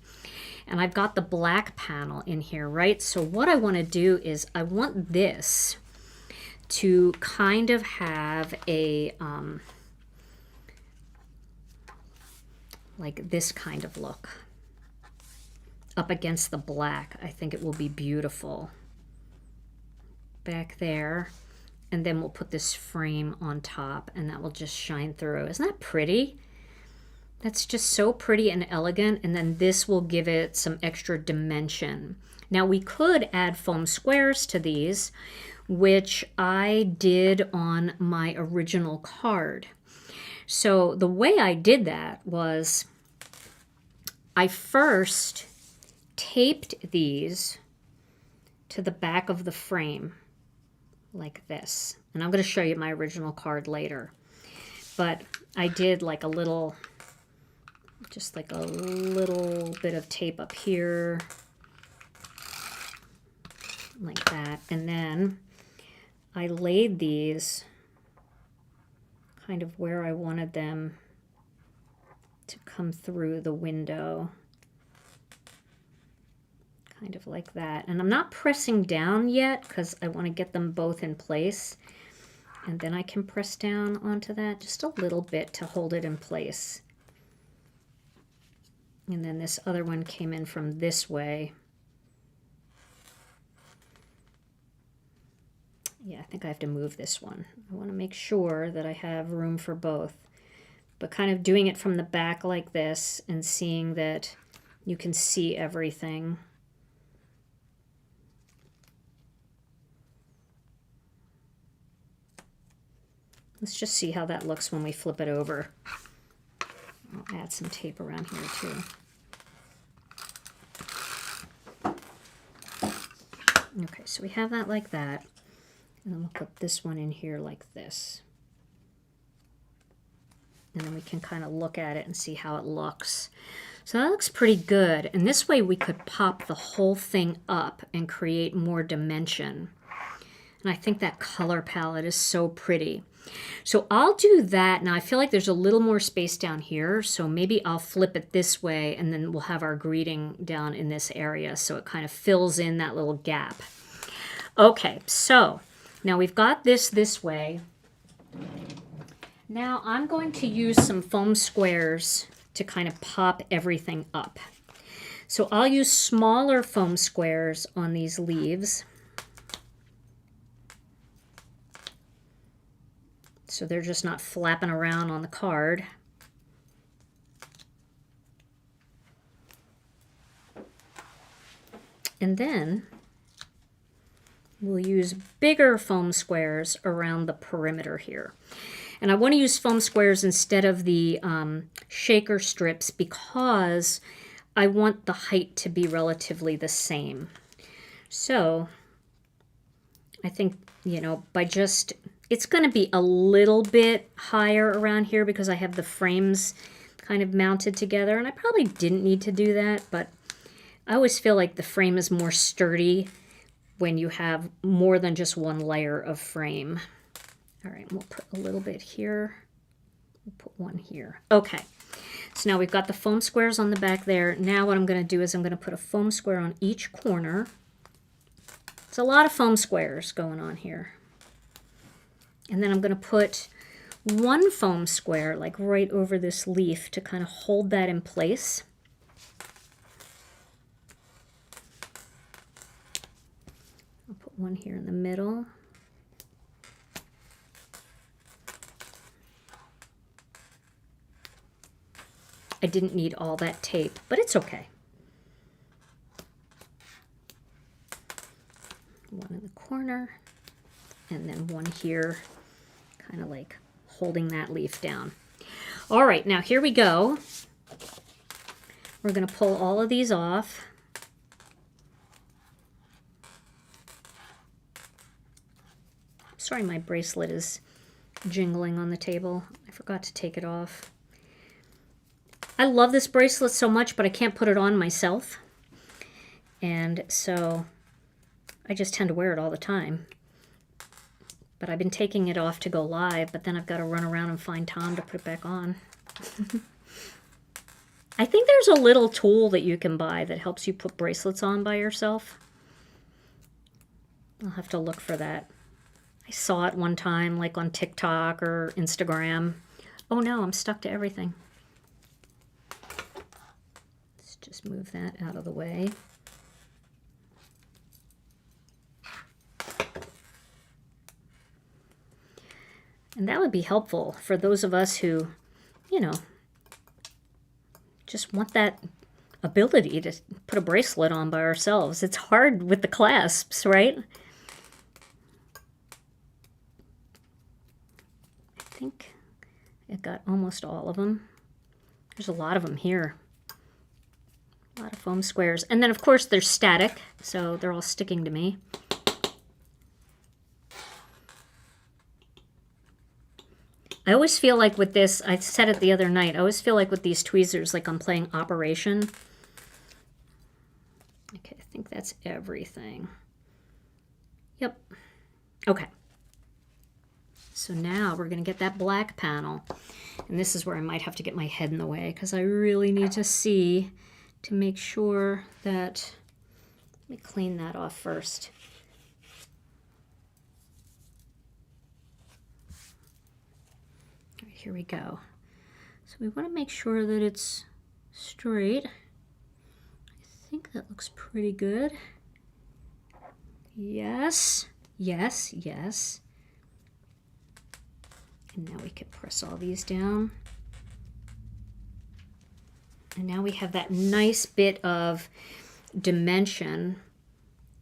And I've got the black panel in here, right? So what I want to do is I want this to kind of have a, like this kind of look up against the black. I think it will be beautiful. Back there. And then we'll put this frame on top, and that will just shine through. Isn't that pretty? That's just so pretty and elegant, and then this will give it some extra dimension. Now we could add foam squares to these, which I did on my original card. So the way I did that was I first taped these to the back of the frame like this. And I'm going to show you my original card later. But I did like a little, just like a little bit of tape up here, like that. And then I laid these kind of where I wanted them to come through the window. Kind of like that. And I'm not pressing down yet because I want to get them both in place. And then I can press down onto that just a little bit to hold it in place. And then this other one came in from this way. Yeah, I think I have to move this one. I want to make sure that I have room for both. But kind of doing it from the back like this and seeing that you can see everything. Let's just see how that looks when we flip it over. I'll add some tape around here too. Okay, so we have that like that. And then we'll put this one in here like this. And then we can kind of look at it and see how it looks. So that looks pretty good. And this way we could pop the whole thing up and create more dimension. And I think that color palette is so pretty. So I'll do that. Now I feel like there's a little more space down here. So maybe I'll flip it this way and then we'll have our greeting down in this area. So it kind of fills in that little gap. Okay, so now we've got this way. Now I'm going to use some foam squares to kind of pop everything up. So I'll use smaller foam squares on these leaves. So they're just not flapping around on the card. And then we'll use bigger foam squares around the perimeter here. And I want to use foam squares instead of the shaker strips because I want the height to be relatively the same. So I think, you know, by just, it's going to be a little bit higher around here because I have the frames kind of mounted together. And I probably didn't need to do that, but I always feel like the frame is more sturdy when you have more than just one layer of frame. All right, we'll put a little bit here. We'll put one here. Okay, so now we've got the foam squares on the back there. Now what I'm going to do is I'm going to put a foam square on each corner. It's a lot of foam squares going on here. And then I'm going to put one foam square like right over this leaf to kind of hold that in place. I'll put one here in the middle. I didn't need all that tape, but it's okay. One in the corner, and then one here, kind of like holding that leaf down. All right, now here we go. We're going to pull all of these off. Sorry, my bracelet is jingling on the table. I forgot to take it off. I love this bracelet so much, but I can't put it on myself. And so I just tend to wear it all the time. But I've been taking it off to go live, but then I've got to run around and find time to put it back on. I think there's a little tool that you can buy that helps you put bracelets on by yourself. I'll have to look for that. I saw it one time, like on TikTok or Instagram. Oh no, I'm stuck to everything. Let's just move that out of the way. And that would be helpful for those of us who, you know, just want that ability to put a bracelet on by ourselves. It's hard with the clasps, right? I think it got almost all of them. There's a lot of them here. A lot of foam squares. And then, of course, they're static, so they're all sticking to me. I always feel like with this, I said it the other night, I always feel like with these tweezers, like I'm playing Operation. Okay, I think that's everything. Yep. Okay. So now we're going to get that black panel. And this is where I might have to get my head in the way because I really need to see to make sure that, let me clean that off first. All right, here we go. So we want to make sure that it's straight. I think that looks pretty good. Yes, yes, yes. And now we can press all these down. And now we have that nice bit of dimension.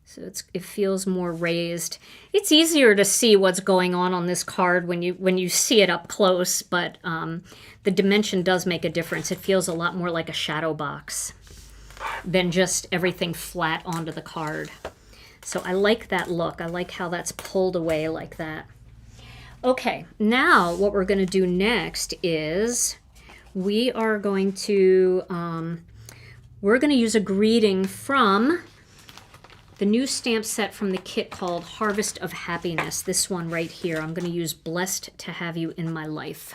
So it feels more raised. It's easier to see what's going on this card when you see it up close, but the dimension does make a difference. It feels a lot more like a shadow box than just everything flat onto the card. So I like that look. I like how that's pulled away like that. Okay, now what we're going to do next is we are going to use a greeting from the new stamp set from the kit called Harvest of Happiness. This one right here. I'm going to use Blessed to Have You in My Life.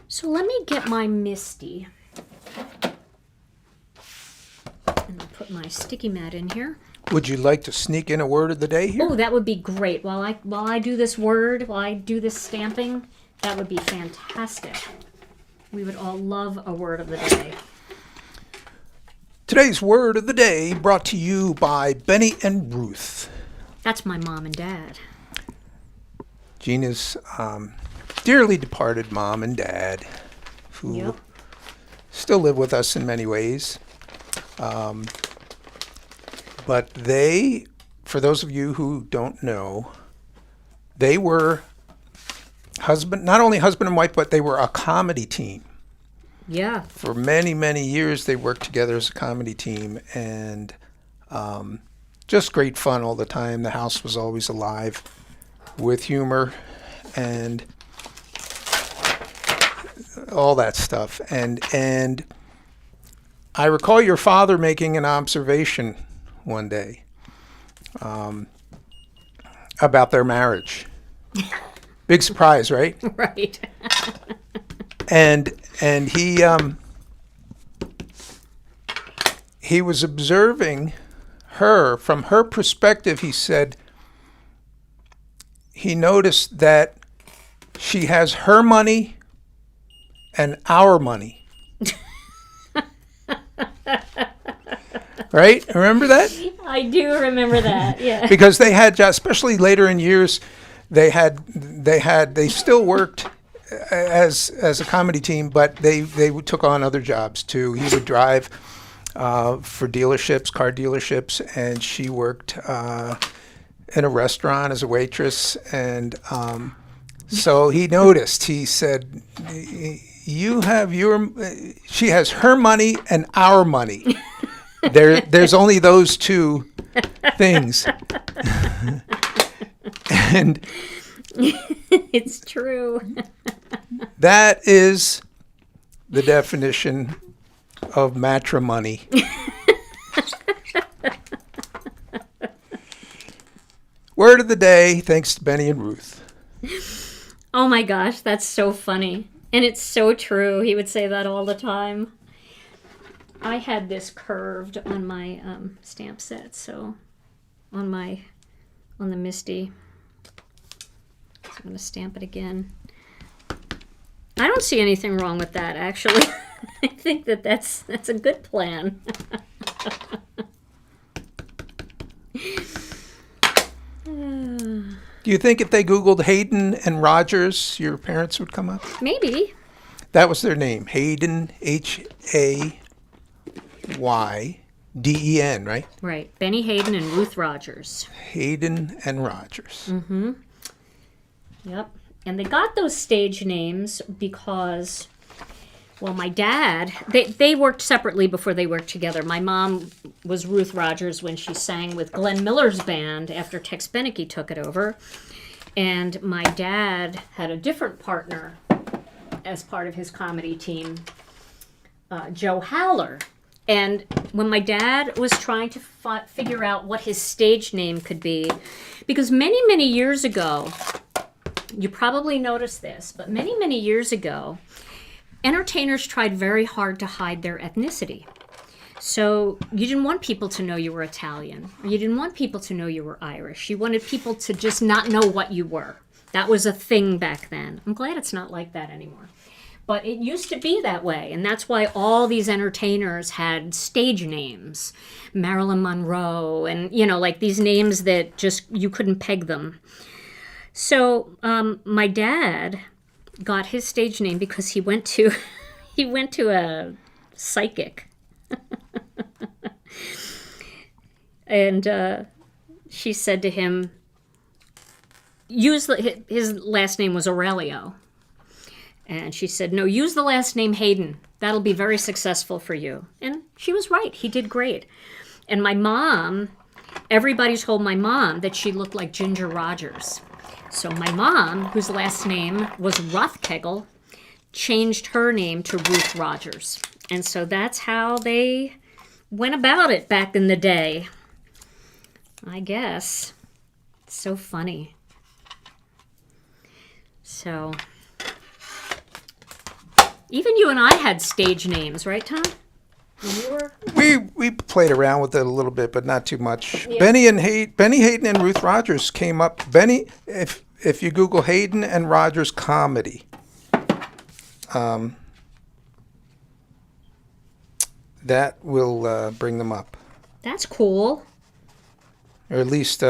So let me get my Misty. And I'll put my sticky mat in here. Would you like to sneak in a word of the day here? Oh, that would be great. While I do this word, while I do this stamping, that would be fantastic. We would all love a word of the day. Today's word of the day brought to you by Benny and Ruth. That's my mom and dad. Gina's dearly departed mom and dad, who still live with us in many ways. But they, for those of you who don't know, they were not only husband and wife, but they were a comedy team. Yeah. For many, many years, they worked together as a comedy team, and just great fun all the time. The house was always alive with humor and all that stuff. And I recall your father making an observation one day about their marriage. Big surprise, right? Right. And he was observing her from her perspective. He said he noticed that she has her money and our money. Right? Remember that? I do remember that. Yeah. Because they had, especially later in years, they still worked as a comedy team, but they took on other jobs too. He would drive for dealerships, car dealerships, and she worked in a restaurant as a waitress. And so he noticed. He said, "You have she has her money and our money. There's only those two things." And it's true. That is the definition of matrimony. Word of the day, thanks to Benny and Ruth. Oh my gosh, that's so funny. And it's so true. He would say that all the time. I had this curved on my stamp set, so on the Misty. So I'm going to stamp it again. I don't see anything wrong with that, actually. I think that's a good plan. Do you think if they Googled Hayden and Rogers, your parents would come up? Maybe. That was their name, Hayden, Hayden, right? Right. Benny Hayden and Ruth Rogers. Hayden and Rogers. Mm-hmm. Yep. And they got those stage names because, well, my dad, they worked separately before they worked together. My mom was Ruth Rogers when she sang with Glenn Miller's band after Tex Beneke took it over. And my dad had a different partner as part of his comedy team, Joe Howler. And when my dad was trying to figure out what his stage name could be, because many, many years ago, you probably noticed this, but many, many years ago, entertainers tried very hard to hide their ethnicity. So you didn't want people to know you were Italian, or you didn't want people to know you were Irish. You wanted people to just not know what you were. That was a thing back then. I'm glad it's not like that anymore. But it used to be that way, and that's why all these entertainers had stage names. Marilyn Monroe, and, you know, like these names that just, you couldn't peg them. So my dad got his stage name because he went to a psychic. And she said to him, his last name was Aurelio. And she said, no, use the last name Hayden. That'll be very successful for you. And she was right. He did great. And my mom, everybody told my mom that she looked like Ginger Rogers. So my mom, whose last name was Rothkegel, changed her name to Ruth Rogers. And so that's how they went about it back in the day, I guess. It's so funny. So even you and I had stage names, right, Tom? When you were... We played around with it a little bit, but not too much. Yeah. Benny Hayden and Ruth Rogers came up. Benny, if you Google Hayden and Rogers comedy, that will bring them up, That's cool. or at least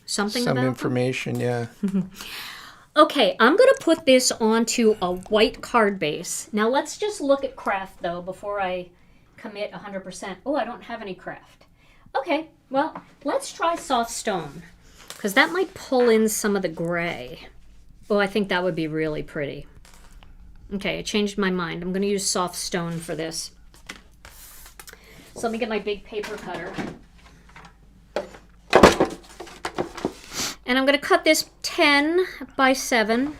Something some about them? information. Yeah. Okay, I'm going to put this onto a white card base. Now let's just look at Kraft, though, before I commit 100%. Oh, I don't have any Kraft. Okay, well, let's try soft stone, because that might pull in some of the gray. Oh, I think that would be really pretty. Okay, I changed my mind. I'm going to use soft stone for this. So let me get my big paper cutter. And I'm going to cut this 10 by 7.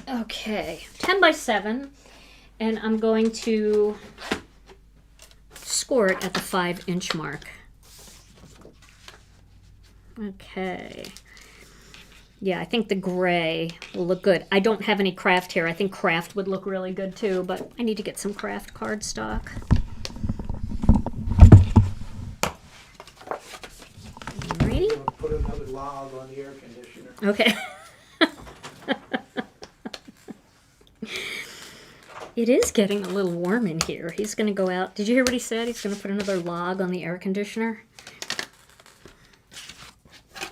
Okay, 10 by 7. And I'm going to score it at the 5-inch mark. Okay. Yeah, I think the gray will look good. I don't have any Kraft here. I think Kraft would look really good too, but I need to get some Kraft cardstock. Alrighty. Put another log on the air conditioner. Okay. It is getting a little warm in here. He's going to go out. Did you hear what he said? He's going to put another log on the air conditioner.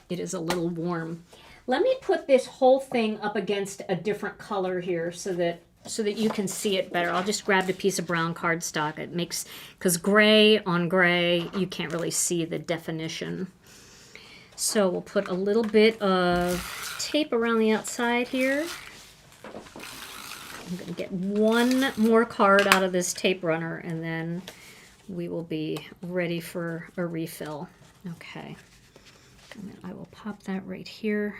It is a little warm. Let me put this whole thing up against a different color here so that you can see it better. I'll just grab a piece of brown cardstock. It makes, because gray on gray, you can't really see the definition. So we'll put a little bit of tape around the outside here. I'm going to get one more card out of this tape runner, and then we will be ready for a refill. Okay. And then I will pop that right here.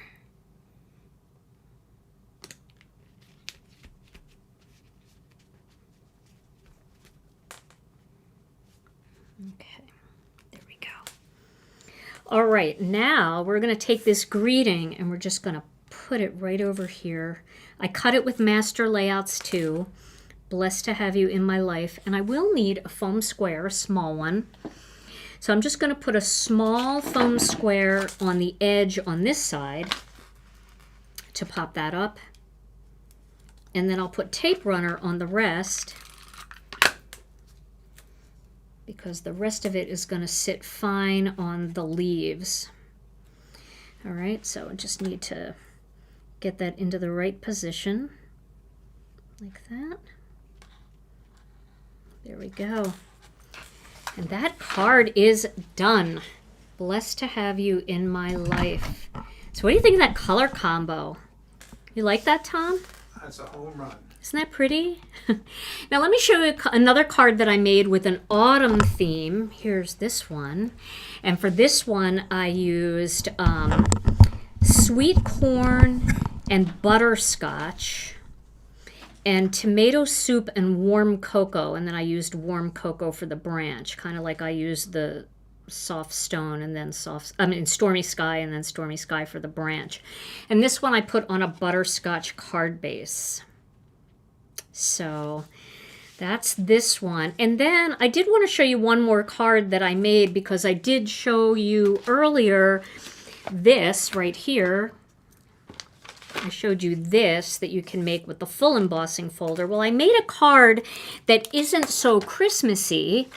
Okay, there we go. All right, now we're going to take this greeting and we're just going to put it right over here. I cut it with Master Layouts too. Blessed to have you in my life. And I will need a foam square, a small one. So I'm just going to put a small foam square on the edge on this side to pop that up. And then I'll put tape runner on the rest, because the rest of it is going to sit fine on the leaves. All right, so I just need to get that into the right position, like that. There we go. And that card is done. Blessed to have you in my life. So what do you think of that color combo? You like that, Tom? That's a home run. Isn't that pretty? Now let me show you another card that I made with an autumn theme. Here's this one. And for this one I used sweet corn and butterscotch. and tomato soup and warm cocoa. And then I used warm cocoa for the branch, kind of like I used the soft stone and then Stormy Sky and then Stormy Sky for the branch. And this one I put on a butterscotch card base. So that's this one. And then I did want to show you one more card that I made, because I did show you earlier this right here. I showed you this that you can make with the full embossing folder. Well, I made a card that isn't so Christmassy,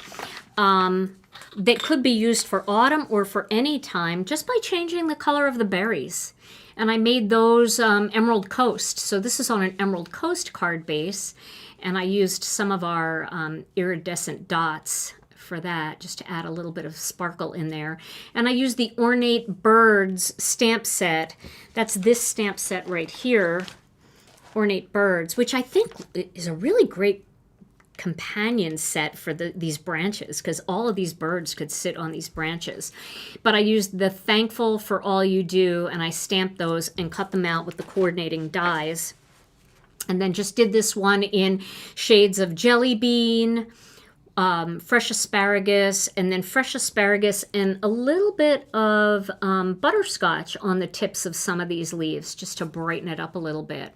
that could be used for autumn or for any time just by changing the color of the berries. And I made those Emerald Coast. So this is on an Emerald Coast card base. And I used some of our iridescent dots for that, just to add a little bit of sparkle in there. And I used the Ornate Birds stamp set. That's this stamp set right here, Ornate Birds, which I think is a really great companion set for these branches, because all of these birds could sit on these branches. But I used the Thankful for All You Do, and I stamped those and cut them out with the coordinating dies. And then just did this one in shades of Jelly Bean, fresh asparagus, and then fresh asparagus and a little bit of butterscotch on the tips of some of these leaves, just to brighten it up a little bit.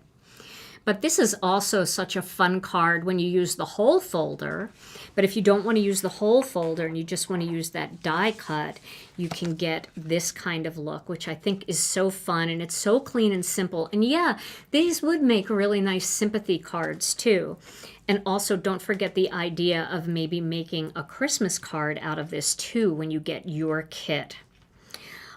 But this is also such a fun card when you use the whole folder. But if you don't want to use the whole folder and you just want to use that die cut, you can get this kind of look, which I think is so fun, and it's so clean and simple. And yeah, these would make really nice sympathy cards too. And also don't forget the idea of maybe making a Christmas card out of this too when you get your kit.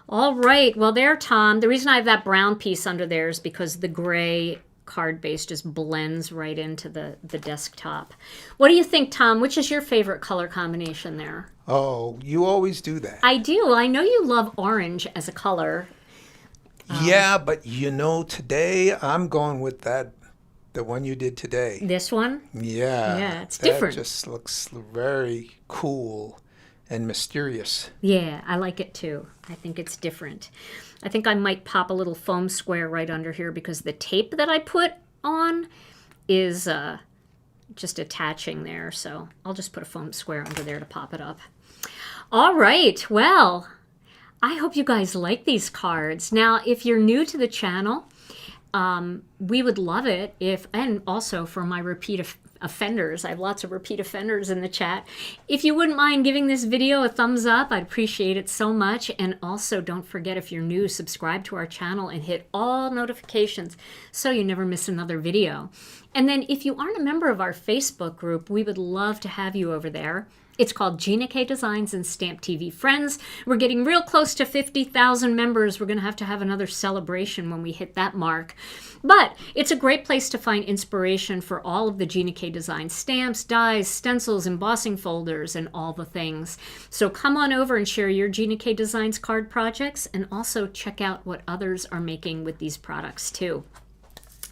All right, well there, Tom. The reason I have that brown piece under there is because the gray card base just blends right into the desktop. What do you think, Tom? Which is your favorite color combination there? Oh, you always do that. I do. I know you love orange as a color. Yeah, but you know, today I'm going with the one you did today. This one? Yeah. Yeah, it's different. That just looks very cool and mysterious. Yeah, I like it too. I think it's different. I think I might pop a little foam square right under here, because the tape that I put on is just attaching there. So I'll just put a foam square under there to pop it up. All right, well, I hope you guys like these cards. Now, if you're new to the channel, we would love it if, and also for my repeat offenders, I have lots of repeat offenders in the chat. If you wouldn't mind giving this video a thumbs up, I'd appreciate it so much. And also don't forget, if you're new, subscribe to our channel and hit all notifications so you never miss another video. And then if you aren't a member of our Facebook group, we would love to have you over there. It's called Gina K Designs and Stamp TV Friends. We're getting real close to 50,000 members. We're going to have another celebration when we hit that mark. But it's a great place to find inspiration for all of the Gina K Designs stamps, dies, stencils, embossing folders, and all the things. So come on over and share your Gina K Designs card projects, and also check out what others are making with these products too.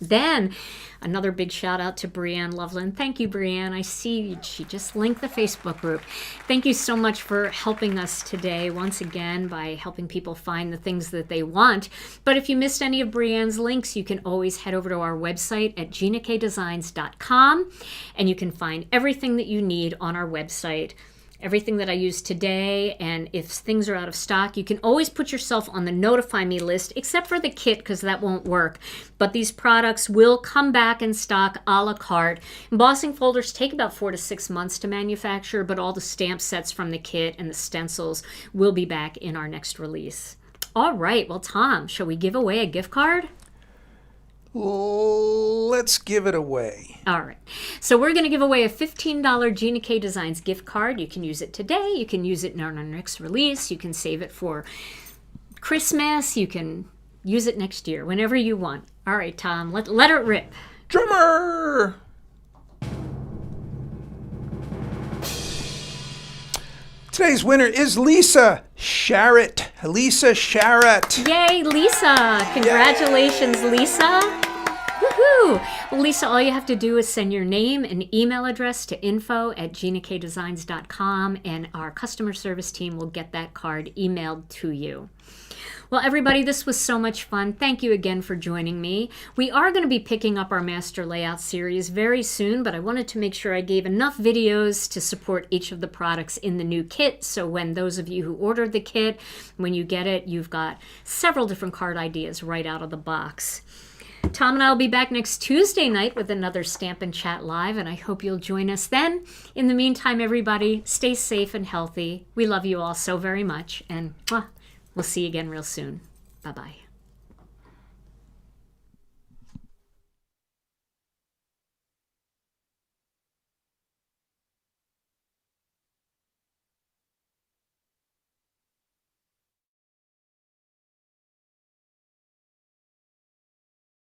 Then another big shout out to Brianne Loveland. Thank you, Brianne. I see she just linked the Facebook group. Thank you so much for helping us today once again by helping people find the things that they want. But if you missed any of Brianne's links, you can always head over to our website at ginakdesigns.com, and you can find everything that you need on our website. Everything that I used today, and if things are out of stock, you can always put yourself on the notify me list, except for the kit, because that won't work. But these products will come back in stock a la carte. Embossing folders take about 4 to 6 months to manufacture, but all the stamp sets from the kit and the stencils will be back in our next release. All right, well, Tom, shall we give away a gift card? Let's give it away. All right. So we're going to give away a $15 Gina K Designs gift card. You can use it today. You can use it in our next release. You can save it for Christmas. You can use it next year, whenever you want. All right, Tom, let it rip. Drummer! Today's winner is Lisa Sharratt. Lisa Sharratt. Yay, Lisa. Congratulations, Lisa. Woohoo. Woohoo! Well, Lisa, all you have to do is send your name and email address to info@ginakdesigns.com, and our customer service team will get that card emailed to you. Well, everybody, this was so much fun. Thank you again for joining me. We are going to be picking up our master layout series very soon, but I wanted to make sure I gave enough videos to support each of the products in the new kit. So when those of you who ordered the kit, when you get it, you've got several different card ideas right out of the box. Tom and I will be back next Tuesday night with another Stamp and Chat Live, and I hope you'll join us then. In the meantime, everybody, stay safe and healthy. We love you all so very much, and we'll see you again real soon. Bye-bye.